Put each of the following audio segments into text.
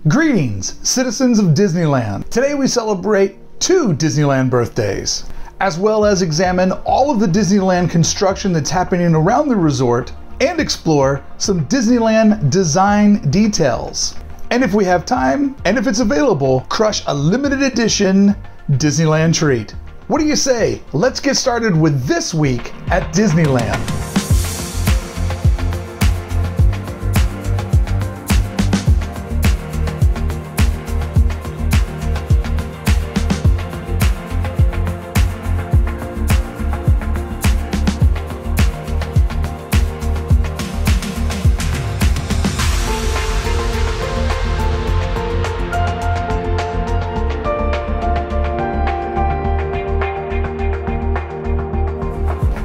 Greetings, citizens of Disneyland. Today we celebrate 2 Disneyland birthdays, as well as examine all of the Disneyland construction that's happening around the resort and explore some Disneyland design details. And if we have time, and if it's available, crush a limited edition Disneyland treat. What do you say? Let's get started with this week at Disneyland.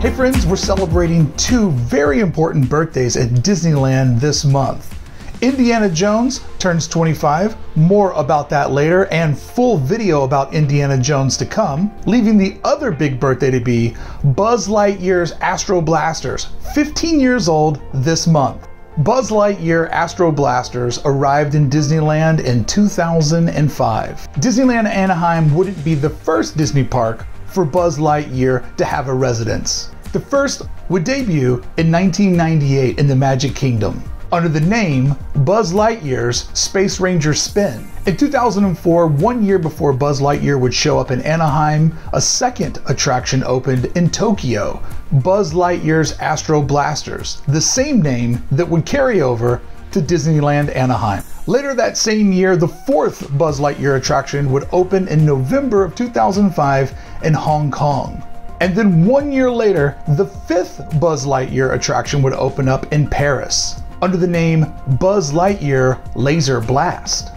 Hey friends, we're celebrating 2 very important birthdays at Disneyland this month. Indiana Jones turns 25, more about that later, and full video about Indiana Jones to come, leaving the other big birthday to be Buzz Lightyear's Astro Blasters, 15 years old this month. Buzz Lightyear Astro Blasters arrived in Disneyland in 2005. Disneyland Anaheim wouldn't be the first Disney park for Buzz Lightyear to have a residence. The first would debut in 1998 in the Magic Kingdom under the name Buzz Lightyear's Space Ranger Spin. In 2004, 1 year before Buzz Lightyear would show up in Anaheim, a second attraction opened in Tokyo, Buzz Lightyear's Astro Blasters, the same name that would carry over to Disneyland Anaheim. Later that same year, the 4th Buzz Lightyear attraction would open in November of 2005 in Hong Kong. And then 1 year later, the 5th Buzz Lightyear attraction would open up in Paris under the name Buzz Lightyear Laser Blast.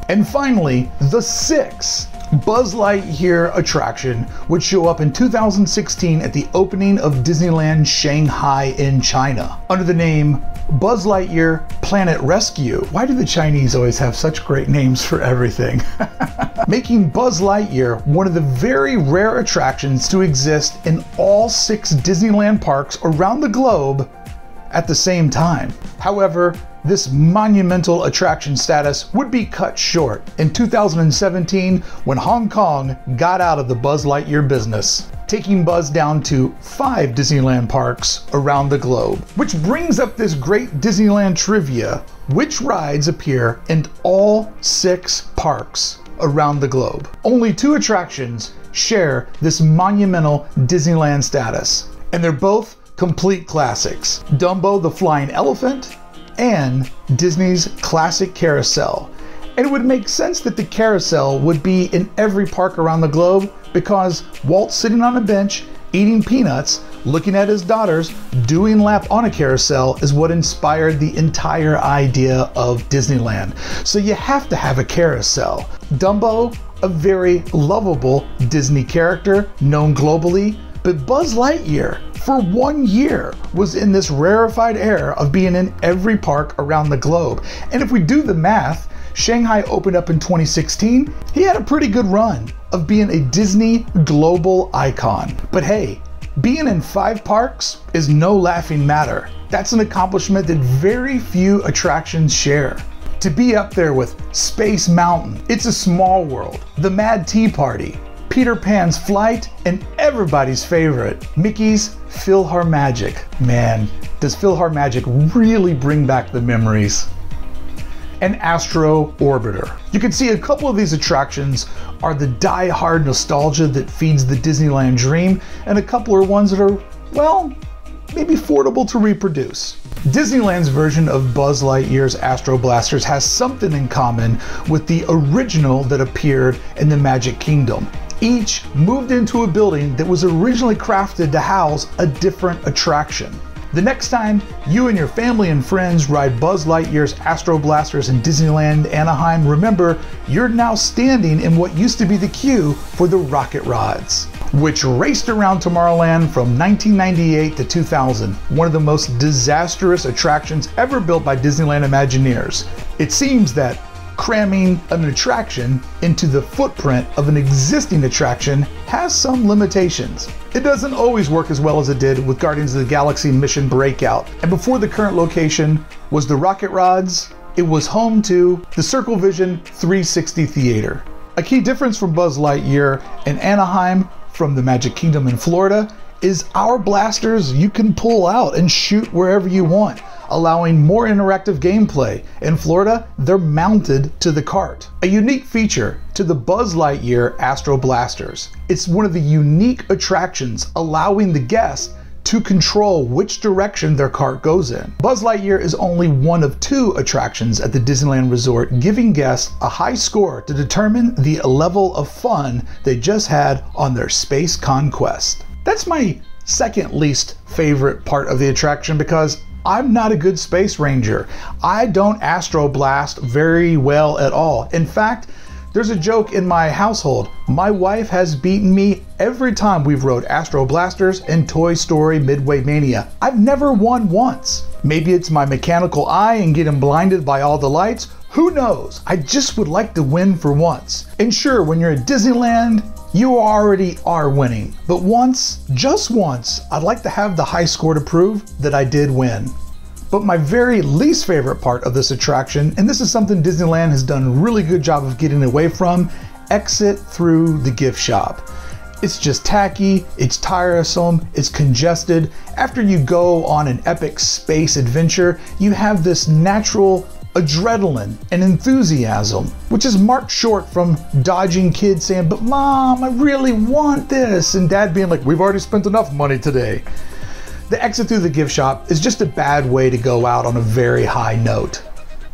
And finally, the 6th Buzz Lightyear attraction would show up in 2016 at the opening of Disneyland Shanghai in China under the name Buzz Lightyear Planet Rescue. Why do the Chinese always have such great names for everything? Making Buzz Lightyear one of the very rare attractions to exist in all 6 Disneyland parks around the globe at the same time. However, this monumental attraction status would be cut short in 2017 when Hong Kong got out of the Buzz Lightyear business, taking Buzz down to 5 Disneyland parks around the globe. Which brings up this great Disneyland trivia. Which rides appear in all 6 parks around the globe? Only 2 attractions share this monumental Disneyland status, and they're both complete classics. Dumbo the Flying Elephant and Disney's classic carousel. And it would make sense that the carousel would be in every park around the globe because Walt's sitting on a bench, eating peanuts, looking at his daughters, doing lap on a carousel is what inspired the entire idea of Disneyland. So you have to have a carousel. Dumbo, a very lovable Disney character, known globally, but Buzz Lightyear, for 1 year, was in this rarefied air of being in every park around the globe. And if we do the math, Shanghai opened up in 2016. He had a pretty good run of being a Disney global icon. But hey, being in 5 parks is no laughing matter. That's an accomplishment that very few attractions share. To be up there with Space Mountain, It's a Small World, The Mad Tea Party, Peter Pan's Flight, and everybody's favorite, Mickey's PhilharMagic. Man, does PhilharMagic really bring back the memories. And Astro Orbiter. You can see a couple of these attractions are the die-hard nostalgia that feeds the Disneyland dream, and a couple are ones that are, well, maybe affordable to reproduce. Disneyland's version of Buzz Lightyear's Astro Blasters has something in common with the original that appeared in the Magic Kingdom. Each moved into a building that was originally crafted to house a different attraction. The next time you and your family and friends ride Buzz Lightyear's Astro Blasters in Disneyland Anaheim, remember, you're now standing in what used to be the queue for the Rocket Rods, which raced around Tomorrowland from 1998 to 2000, one of the most disastrous attractions ever built by Disneyland Imagineers. It seems that cramming an attraction into the footprint of an existing attraction has some limitations. It doesn't always work as well as it did with Guardians of the Galaxy Mission Breakout. And before the current location was the Rocket Rods, it was home to the Circle Vision 360 Theater. A key difference from Buzz Lightyear and Anaheim from the Magic Kingdom in Florida is our blasters you can pull out and shoot wherever you want, allowing more interactive gameplay. In Florida, they're mounted to the cart. A unique feature to the Buzz Lightyear Astro Blasters. It's one of the unique attractions allowing the guests to control which direction their cart goes in. Buzz Lightyear is only one of 2 attractions at the Disneyland Resort, giving guests a high score to determine the level of fun they just had on their space conquest. That's my second least favorite part of the attraction because I'm not a good space ranger. I don't Astro Blast very well at all. In fact, there's a joke in my household. My wife has beaten me every time we've rode Astro Blasters in Toy Story Midway Mania. I've never won once. Maybe it's my mechanical eye and getting blinded by all the lights. Who knows? I just would like to win for once. And sure, when you're at Disneyland, you already are winning. But once, just once, I'd like to have the high score to prove that I did win. But my very least favorite part of this attraction, and this is something Disneyland has done a really good job of getting away from, exit through the gift shop. It's just tacky, it's tiresome, it's congested. After you go on an epic space adventure, you have this natural adrenaline and enthusiasm, which is marked short from dodging kids saying, "But Mom, I really want this," and Dad being like, "We've already spent enough money today." The exit through the gift shop is just a bad way to go out on a very high note.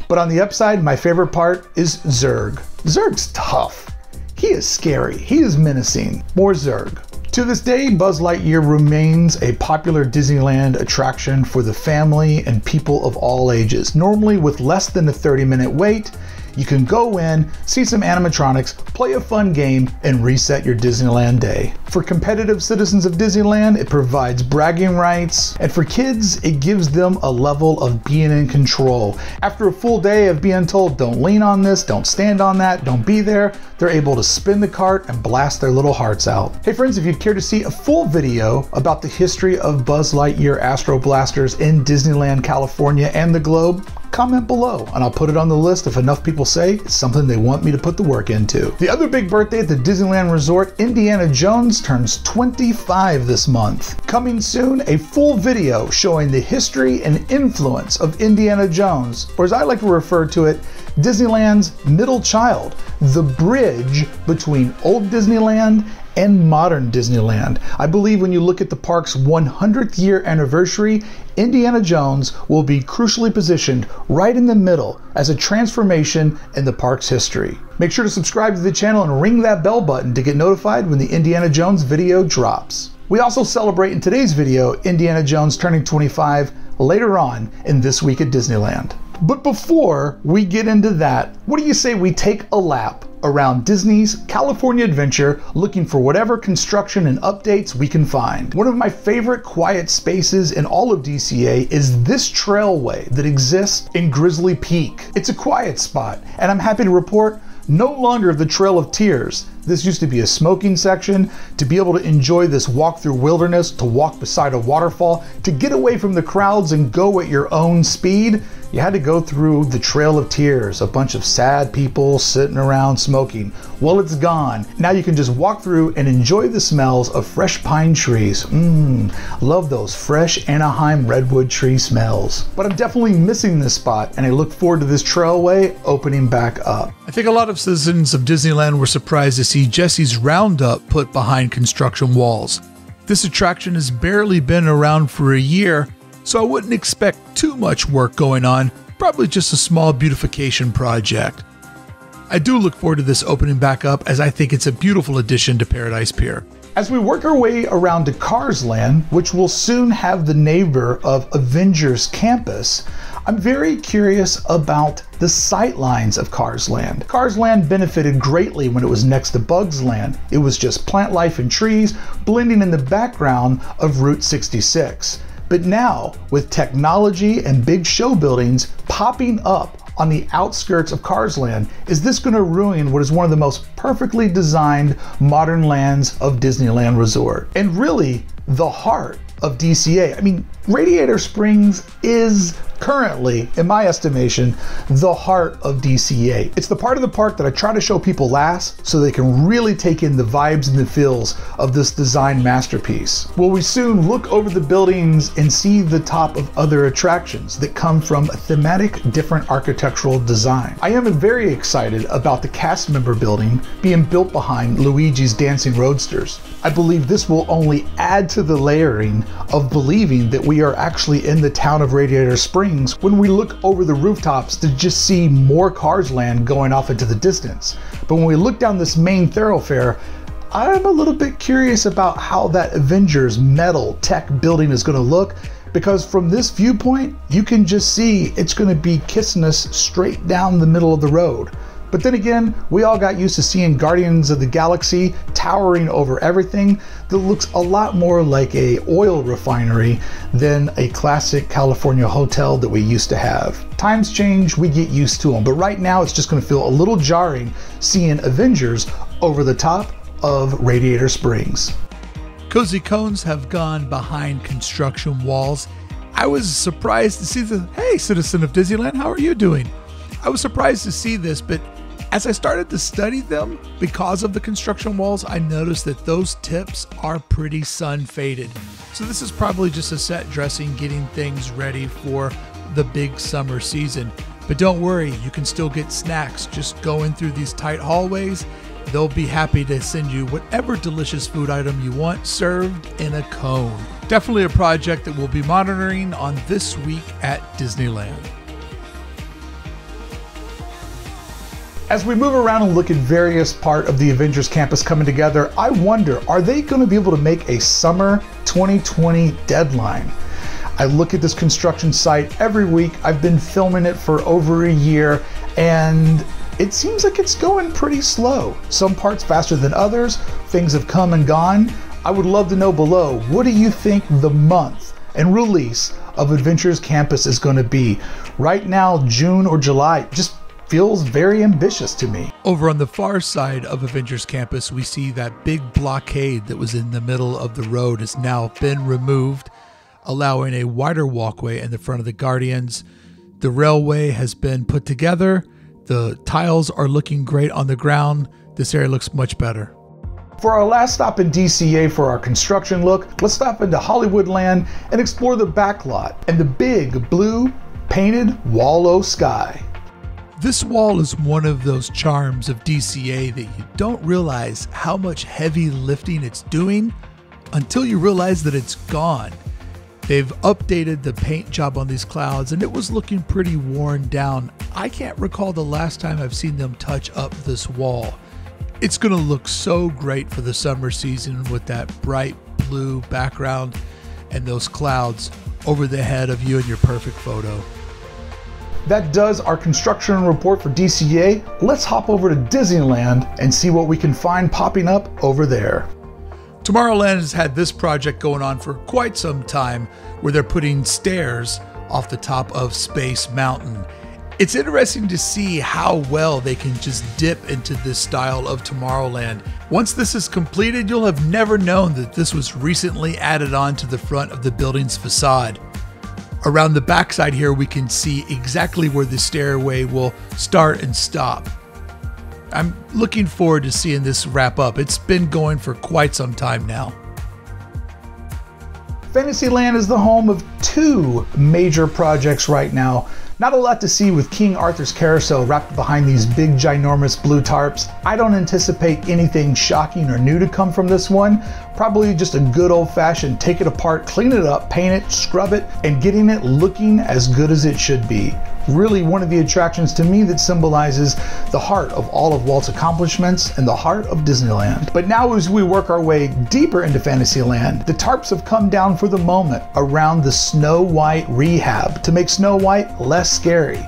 But on the upside, my favorite part is Zurg. Zurg's tough. He is scary. He is menacing. More Zurg. To this day, Buzz Lightyear remains a popular Disneyland attraction for the family and people of all ages. Normally with less than a 30-minute wait, you can go in, see some animatronics, play a fun game, and reset your Disneyland day. For competitive citizens of Disneyland, it provides bragging rights, and for kids, it gives them a level of being in control. After a full day of being told, don't lean on this, don't stand on that, don't be there, they're able to spin the cart and blast their little hearts out. Hey friends, if you'd care to see a full video about the history of Buzz Lightyear Astro Blasters in Disneyland, California, and the globe, comment below and I'll put it on the list if enough people say it's something they want me to put the work into. The other big birthday at the Disneyland Resort, Indiana Jones turns 25 this month. Coming soon, a full video showing the history and influence of Indiana Jones, or as I like to refer to it, Disneyland's middle child, the bridge between old Disneyland and modern Disneyland. I believe when you look at the park's 100th year anniversary, Indiana Jones will be crucially positioned right in the middle as a transformation in the park's history. Make sure to subscribe to the channel and ring that bell button to get notified when the Indiana Jones video drops. We also celebrate in today's video Indiana Jones turning 25 later on in This Week at Disneyland. But before we get into that, what do you say we take a lap around Disney's California Adventure looking for whatever construction and updates we can find? One of my favorite quiet spaces in all of DCA is this trailway that exists in Grizzly Peak. It's a quiet spot, and I'm happy to report no longer the Trail of Tears. This used to be a smoking section. To be able to enjoy this walk through wilderness, to walk beside a waterfall, to get away from the crowds and go at your own speed, you had to go through the Trail of Tears, a bunch of sad people sitting around smoking. Well, it's gone. Now you can just walk through and enjoy the smells of fresh pine trees. Love those fresh Anaheim redwood tree smells. But I'm definitely missing this spot, and I look forward to this trailway opening back up. I think a lot of citizens of Disneyland were surprised to see Jessie's Roundup put behind construction walls. This attraction has barely been around for a year, so I wouldn't expect too much work going on, probably just a small beautification project. I do look forward to this opening back up, as I think it's a beautiful addition to Paradise Pier. As we work our way around to Cars Land, which will soon have the neighbor of Avengers Campus, I'm very curious about the sightlines of Cars Land. Cars Land benefited greatly when it was next to Bugs Land. It was just plant life and trees blending in the background of Route 66. But now, with technology and big show buildings popping up on the outskirts of Cars Land, is this going to ruin what is one of the most perfectly designed modern lands of Disneyland Resort? And really, the heart of DCA. I mean, Radiator Springs is currently, in my estimation, the heart of DCA. It's the part of the park that I try to show people last so they can really take in the vibes and the feels of this design masterpiece. Will we soon look over the buildings and see the top of other attractions that come from a thematic different architectural design? I am very excited about the cast member building being built behind Luigi's Dancing Roadsters. I believe this will only add to the layering of believing that we are actually in the town of Radiator Springs when we look over the rooftops to just see more Cars Land going off into the distance. But when we look down this main thoroughfare, I'm a little bit curious about how that Avengers metal tech building is going to look, because from this viewpoint, you can just see it's going to be kissing us straight down the middle of the road. But then again, we all got used to seeing Guardians of the Galaxy towering over everything that looks a lot more like a oil refinery than a classic California hotel that we used to have. Times change, we get used to them, but right now it's just going to feel a little jarring seeing Avengers over the top of Radiator Springs. Cozy cones have gone behind construction walls. I was surprised to see hey, citizen of Disneyland, how are you doing? I was surprised to see this, but as I started to study them because of the construction walls, I noticed that those tips are pretty sun faded. So this is probably just a set dressing, getting things ready for the big summer season. But don't worry, you can still get snacks just going through these tight hallways. They'll be happy to send you whatever delicious food item you want served in a cone. Definitely a project that we'll be monitoring on This Week at Disneyland. As we move around and look at various parts of the Avengers Campus coming together, I wonder, are they going to be able to make a summer 2020 deadline? I look at this construction site every week. I've been filming it for over a year, and it seems like it's going pretty slow. Some parts faster than others. Things have come and gone. I would love to know below, what do you think the month and release of Avengers Campus is going to be? Right now, June or July, just feels very ambitious to me. Over on the far side of Avengers Campus, we see that big blockade that was in the middle of the road has now been removed, allowing a wider walkway in the front of the Guardians. The railway has been put together. The tiles are looking great on the ground. This area looks much better. For our last stop in DCA for our construction look, let's stop into Hollywoodland and explore the back lot and the big blue painted Wallow sky. This wall is one of those charms of DCA that you don't realize how much heavy lifting it's doing until you realize that it's gone. They've updated the paint job on these clouds and it was looking pretty worn down. I can't recall the last time I've seen them touch up this wall. It's going to look so great for the summer season with that bright blue background and those clouds over the head of you and your perfect photo. That does our construction report for DCA. Let's hop over to Disneyland and see what we can find popping up over there. Tomorrowland has had this project going on for quite some time, where they're putting stairs off the top of Space Mountain. It's interesting to see how well they can just dip into this style of Tomorrowland. Once this is completed, you'll have never known that this was recently added on to the front of the building's facade. Around the backside here, we can see exactly where the stairway will start and stop. I'm looking forward to seeing this wrap up. It's been going for quite some time now. Fantasyland is the home of two major projects right now. Not a lot to see with King Arthur's Carousel wrapped behind these big ginormous blue tarps. I don't anticipate anything shocking or new to come from this one. Probably just a good old-fashioned take it apart, clean it up, paint it, scrub it, and getting it looking as good as it should be. Really one of the attractions to me that symbolizes the heart of all of Walt's accomplishments and the heart of Disneyland. But now as we work our way deeper into Fantasyland, the tarps have come down for the moment around the Snow White rehab to make Snow White less scary.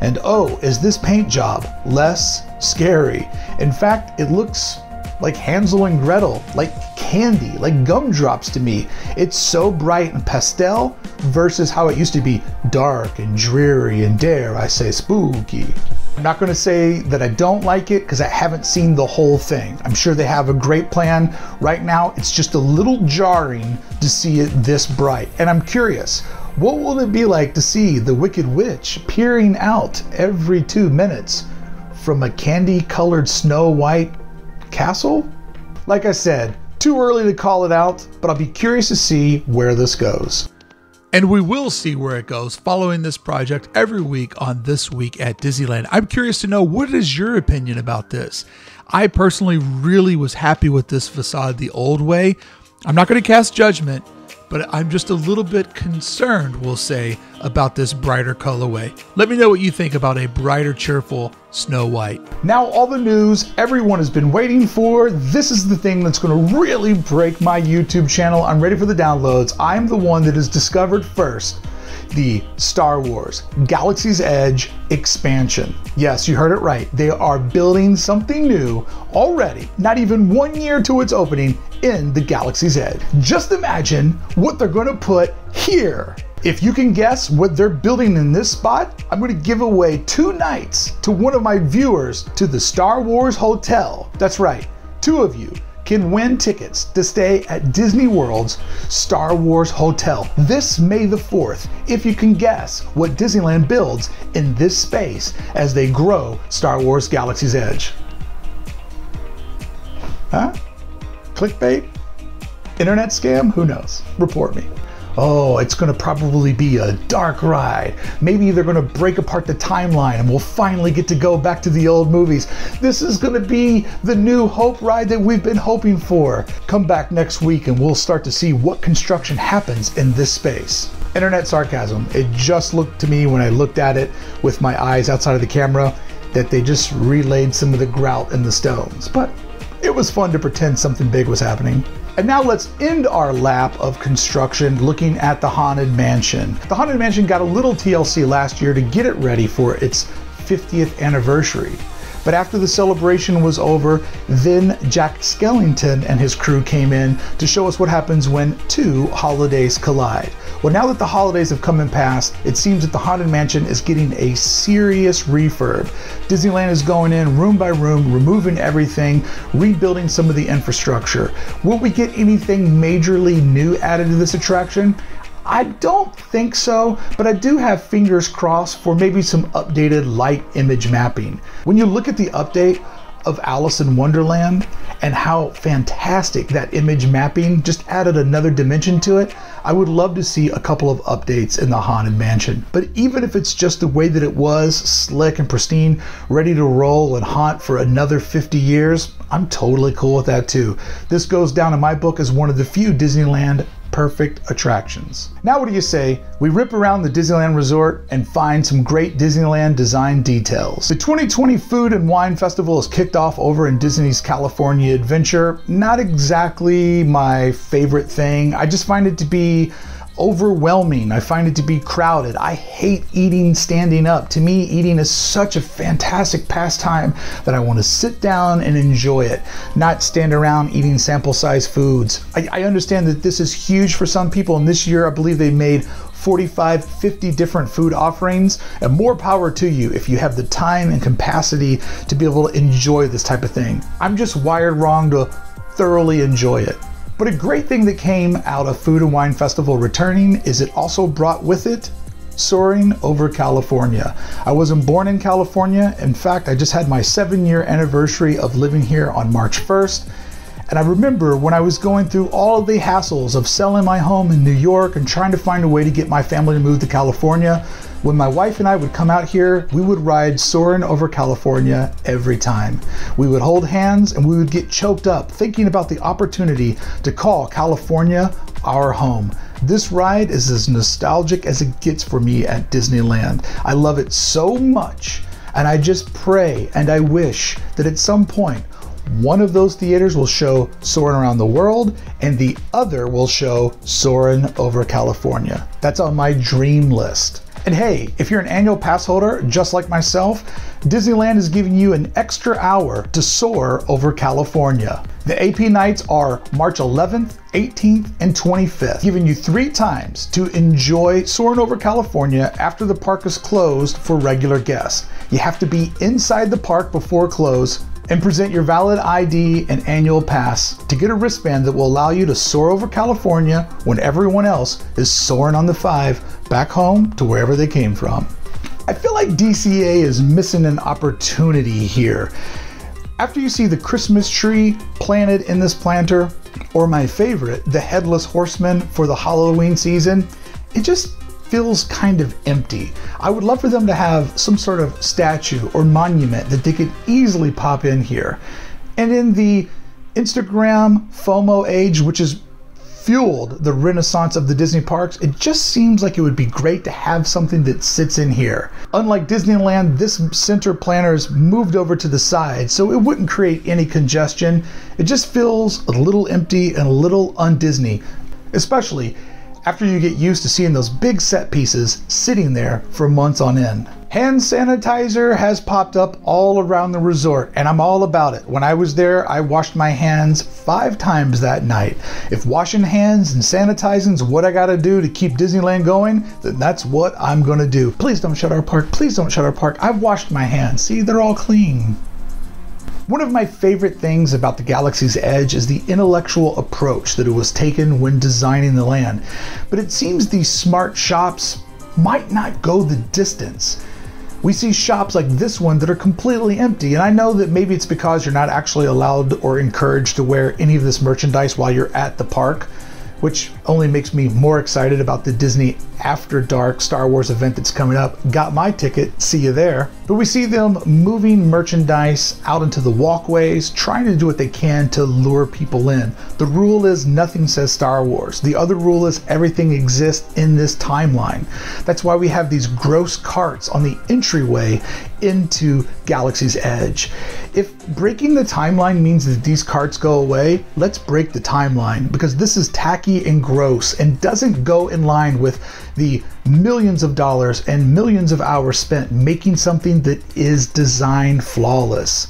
And oh, is this paint job less scary. In fact, it looks like Hansel and Gretel, like candy, like gumdrops to me. It's so bright and pastel versus how it used to be dark and dreary and, dare I say, spooky. I'm not going to say that I don't like it because I haven't seen the whole thing. I'm sure they have a great plan. Right now, it's just a little jarring to see it this bright. And I'm curious, what will it be like to see the Wicked Witch peering out every 2 minutes from a candy-colored Snow White castle? Like I said, too early to call it out, but I'll be curious to see where this goes. And we will see where it goes following this project every week on This Week at Disneyland. I'm curious to know, what is your opinion about this? I personally really was happy with this facade the old way. I'm not going to cast judgment, but I'm just a little bit concerned, we'll say, about this brighter colorway. Let me know what you think about a brighter, cheerful Snow White. Now all the news everyone has been waiting for. This is the thing that's going to really break my YouTube channel. I'm ready for the downloads. I'm the one that has discovered first the Star Wars Galaxy's Edge expansion. Yes, you heard it right. They are building something new already, not even 1 year to its opening, in the Galaxy's Edge. Just imagine what they're going to put here. If you can guess what they're building in this spot, I'm going to give away 2 nights to one of my viewers to the Star Wars Hotel. That's right, 2 of you can win tickets to stay at Disney World's Star Wars Hotel this May the 4th, if you can guess what Disneyland builds in this space as they grow Star Wars Galaxy's Edge. Huh? Clickbait? Internet scam? Who knows? Report me. Oh, it's going to probably be a dark ride. Maybe they're going to break apart the timeline and we'll finally get to go back to the old movies. This is going to be the new Hope ride that we've been hoping for. Come back next week and we'll start to see what construction happens in this space. Internet sarcasm. It just looked to me when I looked at it with my eyes outside of the camera that they just relayed some of the grout in the stones. But it was fun to pretend something big was happening. And now let's end our lap of construction looking at the Haunted Mansion. The Haunted Mansion got a little TLC last year to get it ready for its 50th anniversary. But after the celebration was over, then Jack Skellington and his crew came in to show us what happens when 2 holidays collide. Well, now that the holidays have come and passed, it seems that the Haunted Mansion is getting a serious refurb. Disneyland is going in room by room, removing everything, rebuilding some of the infrastructure. Will we get anything majorly new added to this attraction? I don't think so, but I do have fingers crossed for maybe some updated light image mapping. When you look at the update of Alice in Wonderland and how fantastic that image mapping just added another dimension to it, I would love to see a couple of updates in the Haunted Mansion. But even if it's just the way that it was, slick and pristine, ready to roll and haunt for another 50 years, I'm totally cool with that too. This goes down in my book as one of the few Disneyland perfect attractions. Now what do you say we rip around the Disneyland Resort and find some great Disneyland design details? The 2020 Food and Wine Festival is kicked off over in Disney's California Adventure. Not exactly my favorite thing. I just find it to be overwhelming. I find it to be crowded. I hate eating standing up. To me, eating is such a fantastic pastime that I want to sit down and enjoy it, not stand around eating sample-sized foods. I understand that this is huge for some people, and this year I believe they made 45, 50 different food offerings, and more power to you if you have the time and capacity to be able to enjoy this type of thing. I'm just wired wrong to thoroughly enjoy it. But a great thing that came out of Food and Wine Festival returning is it also brought with it soaring over California. I wasn't born in California. In fact, I just had my 7-year anniversary of living here on March 1st. And I remember when I was going through all of the hassles of selling my home in New York and trying to find a way to get my family to move to California, when my wife and I would come out here, we would ride Soarin' Over California every time. We would hold hands and we would get choked up thinking about the opportunity to call California our home. This ride is as nostalgic as it gets for me at Disneyland. I love it so much, and I just pray and I wish that at some point one of those theaters will show Soarin' Around the World and the other will show Soarin' Over California. That's on my dream list. And hey, if you're an annual pass holder, just like myself, Disneyland is giving you an extra hour to soar over California. The AP nights are March 11th, 18th, and 25th, giving you 3 times to enjoy soaring over California after the park is closed for regular guests. You have to be inside the park before close and present your valid ID and annual pass to get a wristband that will allow you to soar over California when everyone else is soaring on the 5 back home to wherever they came from. I feel like DCA is missing an opportunity here. After you see the Christmas tree planted in this planter, or my favorite, the Headless Horseman for the Halloween season, it just feels kind of empty. I would love for them to have some sort of statue or monument that they could easily pop in here. And in the Instagram FOMO age, which has fueled the renaissance of the Disney parks, it just seems like it would be great to have something that sits in here. Unlike Disneyland, this center planter is moved over to the side, so it wouldn't create any congestion. It just feels a little empty and a little un-Disney, especially after you get used to seeing those big set pieces sitting there for months on end. Hand sanitizer has popped up all around the resort, and I'm all about it. When I was there, I washed my hands 5 times that night. If washing hands and sanitizing is what I gotta do to keep Disneyland going, then that's what I'm gonna do. Please don't shut our park. Please don't shut our park. I've washed my hands. See, they're all clean. One of my favorite things about the Galaxy's Edge is the intellectual approach that it was taken when designing the land. But it seems these smart shops might not go the distance. We see shops like this one that are completely empty, and I know that maybe it's because you're not actually allowed or encouraged to wear any of this merchandise while you're at the park, which only makes me more excited about the Disney After Dark Star Wars event that's coming up. Got my ticket, see you there. But we see them moving merchandise out into the walkways, trying to do what they can to lure people in. The rule is nothing says Star Wars. The other rule is everything exists in this timeline. That's why we have these gross carts on the entryway into Galaxy's Edge. If breaking the timeline means that these carts go away, let's break the timeline, because this is tacky and gross and doesn't go in line with the millions of dollars and millions of hours spent making something that is designed flawless.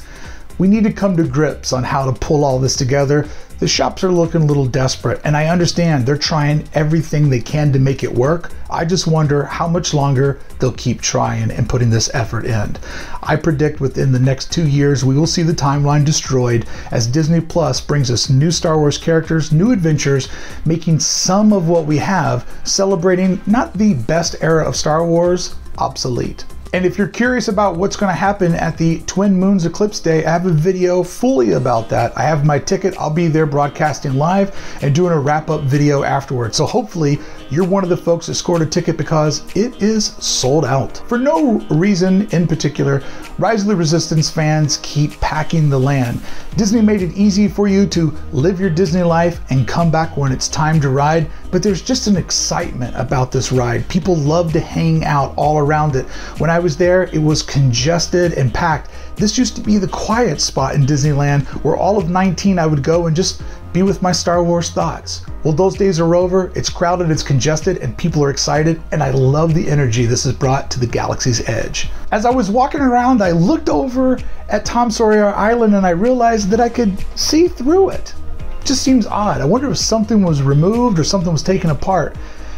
We need to come to grips on how to pull all this together. The shops are looking a little desperate, and I understand they're trying everything they can to make it work. I just wonder how much longer they'll keep trying and putting this effort in. I predict within the next 2 years we will see the timeline destroyed as Disney Plus brings us new Star Wars characters, new adventures, making some of what we have, celebrating not the best era of Star Wars, obsolete. And if you're curious about what's going to happen at the Twin Moons Eclipse Day, I have a video fully about that. I have my ticket. I'll be there broadcasting live and doing a wrap-up video afterwards. So hopefully you're one of the folks that scored a ticket, because it is sold out. For no reason in particular, Rise of the Resistance fans keep packing the land. Disney made it easy for you to live your Disney life and come back when it's time to ride, but there's just an excitement about this ride. People love to hang out all around it. When I was there, it was congested and packed. This used to be the quiet spot in Disneyland where all of 19 I would go and just be with my Star Wars thoughts. Well, those days are over. It's crowded, it's congested, and people are excited, and I love the energy this has brought to the Galaxy's Edge. As I was walking around, I looked over at Tom Sawyer Island and I realized that I could see through it. It just seems odd. I wonder if something was removed or something was taken apart.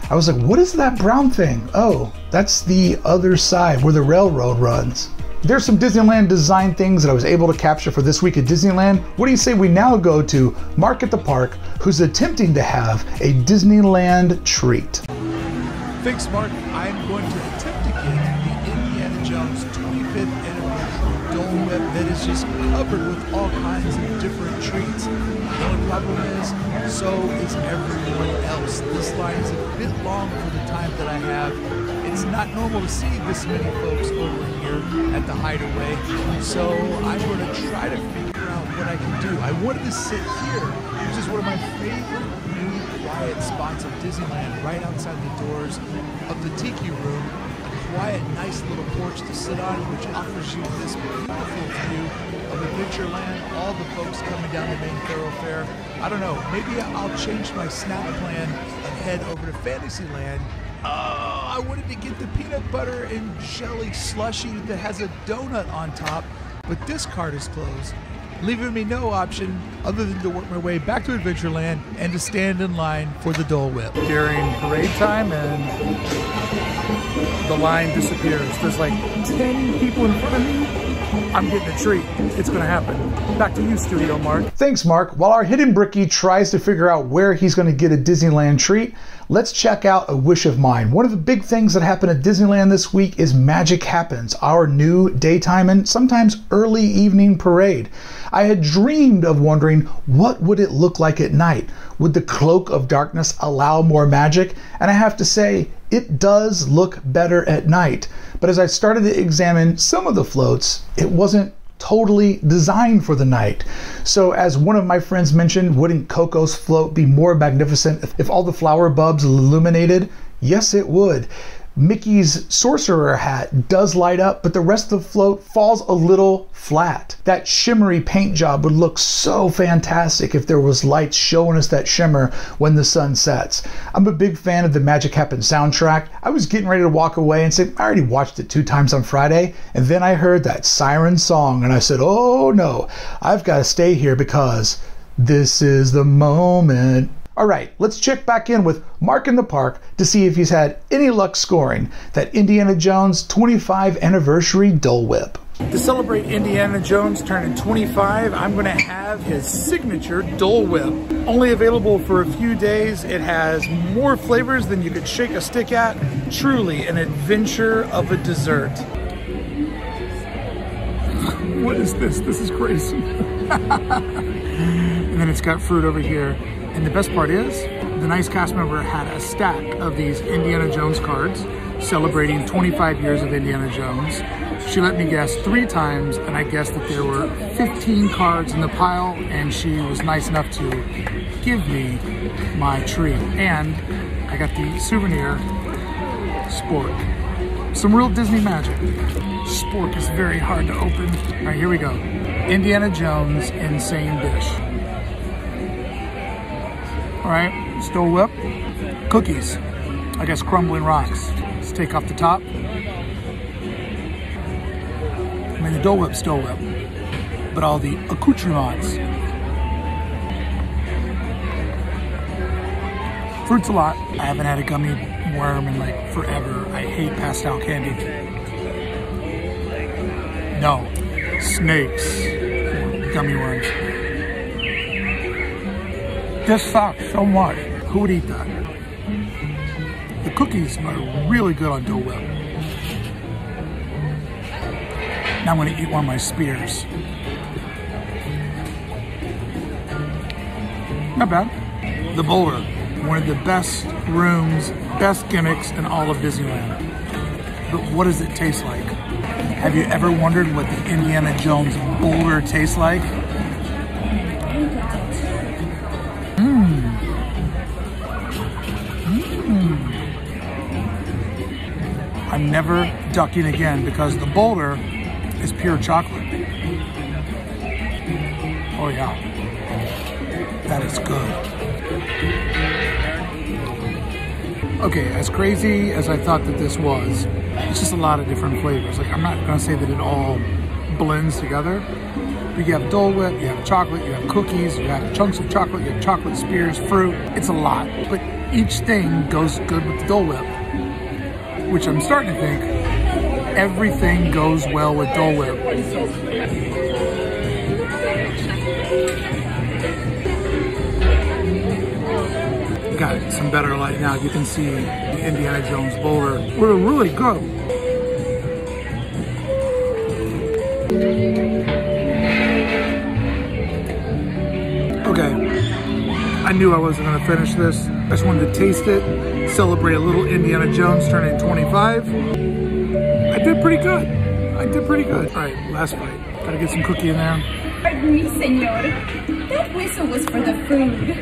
I was like, what is that brown thing? Oh, that's the other side where the railroad runs. There's some Disneyland design things that I was able to capture for this week at Disneyland. What do you say we now go to Mark at the Park, who's attempting to have a Disneyland treat. Thanks, Mark. I'm going to attempt to get the Indiana Jones 25th anniversary dome whip that is just covered with all kinds of different treats. The only problem is, so is everyone else. This line is a bit long for the time that I have. It's not normal to see this many folks over here at the Hideaway, so I'm going to try to figure out what I can do. I wanted to sit here, which is one of my favorite new quiet spots of Disneyland, right outside the doors of the Tiki Room. A quiet, nice little porch to sit on, which offers you this beautiful view of Adventureland, all the folks coming down the main thoroughfare. I don't know, maybe I'll change my snap plan and head over to Fantasyland. I wanted to get the peanut butter and jelly slushy that has a donut on top, but this cart is closed, leaving me no option other than to work my way back to Adventureland and to stand in line for the Dole Whip. During parade time, and the line disappears. There's like 10 people in front of me. I'm getting a treat. It's going to happen. Back to you, Studio Mark. Thanks, Mark. While our hidden brickie tries to figure out where he's going to get a Disneyland treat, let's check out a wish of mine. One of the big things that happened at Disneyland this week is Magic Happens, our new daytime and sometimes early evening parade. I had dreamed of wondering what would it look like at night. Would the cloak of darkness allow more magic? And I have to say, it does look better at night. But as I started to examine some of the floats, it wasn't totally designed for the night. So as one of my friends mentioned, wouldn't Coco's float be more magnificent if all the flower bulbs illuminated? Yes, it would. Mickey's sorcerer hat does light up, but the rest of the float falls a little flat. That shimmery paint job would look so fantastic if there was lights showing us that shimmer when the sun sets. I'm a big fan of the Magic Happens soundtrack. I was getting ready to walk away and say, I already watched it 2 times on Friday, and then I heard that siren song and I said, oh no, I've got to stay here because this is the moment. All right, let's check back in with Mark in the park to see if he's had any luck scoring that Indiana Jones 25 anniversary Dole Whip. To celebrate Indiana Jones turning 25, I'm going to have his signature Dole Whip. Only available for a few days. It has more flavors than you could shake a stick at. Truly an adventure of a dessert. What is this? This is crazy. And then it's got fruit over here. And the best part is, the nice cast member had a stack of these Indiana Jones cards celebrating 25 years of Indiana Jones. She let me guess 3 times, and I guessed that there were 15 cards in the pile, and she was nice enough to give me my treat. And I got the souvenir spork. Some real Disney magic. Spork is very hard to open. All right, here we go. Indiana Jones Insane Dish. All right, Dole Whip, cookies, I guess crumbling rocks. Let's take off the top. I mean, the Dole Whip's Dole Whip, but all the accoutrements. Fruit's a lot. I haven't had a gummy worm in like forever. I hate pastel candy. No, snakes, gummy worms. This sucks so much. Who would eat that? The cookies are really good on Dole Whip. Now I'm going to eat one of my spears. Not bad. The Boulder, one of the best rooms, best gimmicks in all of Disneyland. But what does it taste like? Have you ever wondered what the Indiana Jones Boulder tastes like? I'm never ducking again because the Boulder is pure chocolate. Oh yeah, that is good. Okay, as crazy as I thought that this was, it's just a lot of different flavors. Like, I'm not gonna say that it all blends together. But you have Dole Whip, you have chocolate, you have cookies, you have chunks of chocolate, you have chocolate spears, fruit. It's a lot, but each thing goes good with the Dole Whip, which I'm starting to think everything goes well with Dole Whip. Got some better light now. You can see the Indiana Jones Boulder. We're really good. Okay, I knew I wasn't gonna finish this. I just wanted to taste it, celebrate a little Indiana Jones turning 25. I did pretty good. I did pretty good. All right, last bite. Gotta get some cookie in there. Pardon me, senor. That whistle was for the food.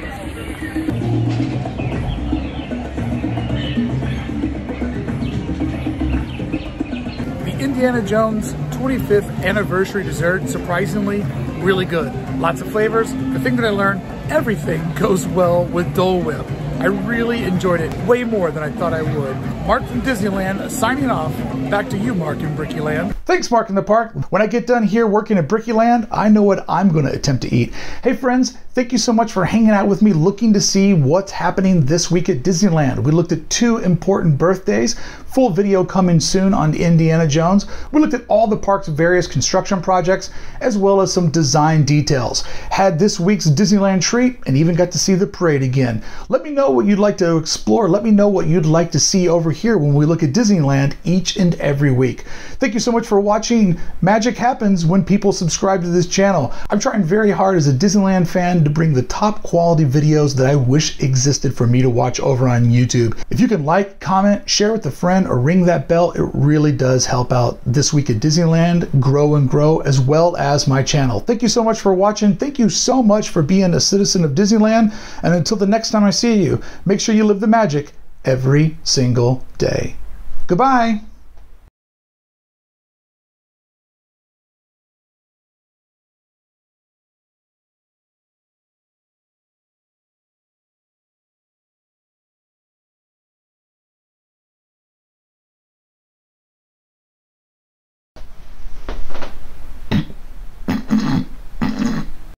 The Indiana Jones 25th anniversary dessert, surprisingly, really good. Lots of flavors. The thing that I learned, everything goes well with Dole Whip. I really enjoyed it way more than I thought I would. Mark from Disneyland signing off. Back to you, Mark in Brickyland. Thanks, Mark in the Park. When I get done here working at Brickyland, I know what I'm going to attempt to eat. Hey friends, thank you so much for hanging out with me, looking to see what's happening this week at Disneyland. We looked at 2 important birthdays. Full video coming soon on Indiana Jones. We looked at all the park's various construction projects, as well as some design details. Had this week's Disneyland treat, and even got to see the parade again. Let me know what you'd like to explore. Let me know what you'd like to see over here when we look at Disneyland each and every week. Thank you so much for watching. Magic happens when people subscribe to this channel. I'm trying very hard as a Disneyland fan to bring the top quality videos that I wish existed for me to watch over on YouTube. If you can like, comment, share with a friend, or ring that bell, it really does help out This Week at Disneyland grow and grow, as well as my channel. Thank you so much for watching. Thank you so much for being a citizen of Disneyland. And until the next time I see you, make sure you live the magic every single day. Goodbye.